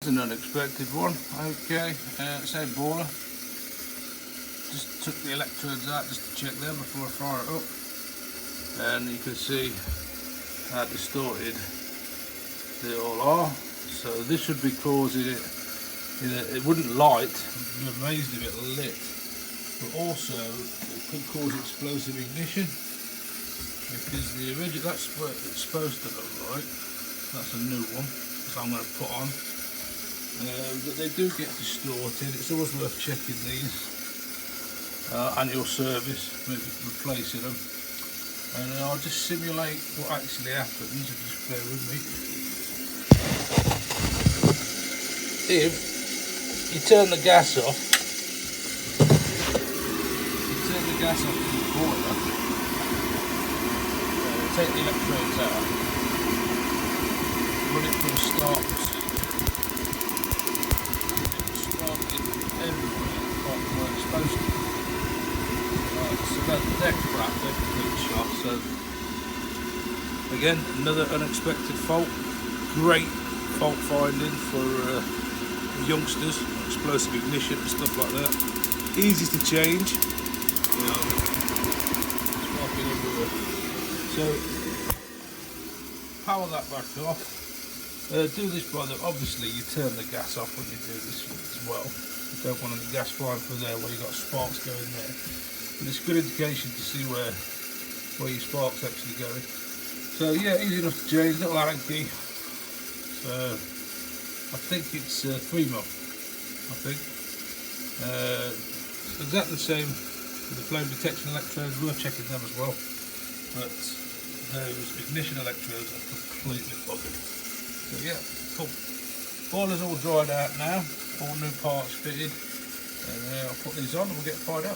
an unexpected one. Okay, same boiler. Just took the electrodes out just to check them before I fire it up, and you can see how distorted they all are. So this should be causing it, it wouldn't light. I'm amazed if it lit, but also it could cause explosive ignition, because the original, that's what it's supposed to look like. That's a new one, so I'm going to put on. But they do get distorted. It's always worth checking these. Annual service, maybe replacing them. And I'll just simulate what actually happens, if you just bear with me. If you turn the gas off, to the boiler, take the electrodes out, run it for a start, start it everywhere apart from where it's supposed to. So they're crap, they're complete shot. So again, another unexpected fault. Great fault finding for youngsters, explosive ignition and stuff like that. Easy to change. Sparking everywhere. So power that back off. Do this by the, obviously you turn the gas off when you do this as well. You don't want any gas flying through there where you've got sparks going there. But it's a good indication to see where your sparks actually going. So yeah, easy enough to change, little Allen key. So I think it's 3mm, I think. It's exactly the same with the flame detection electrodes, worth checking them as well. But those ignition electrodes are completely buggered. So yeah, cool. Boiler's all dried out now, all new parts fitted. And I'll put these on and we'll get fired up.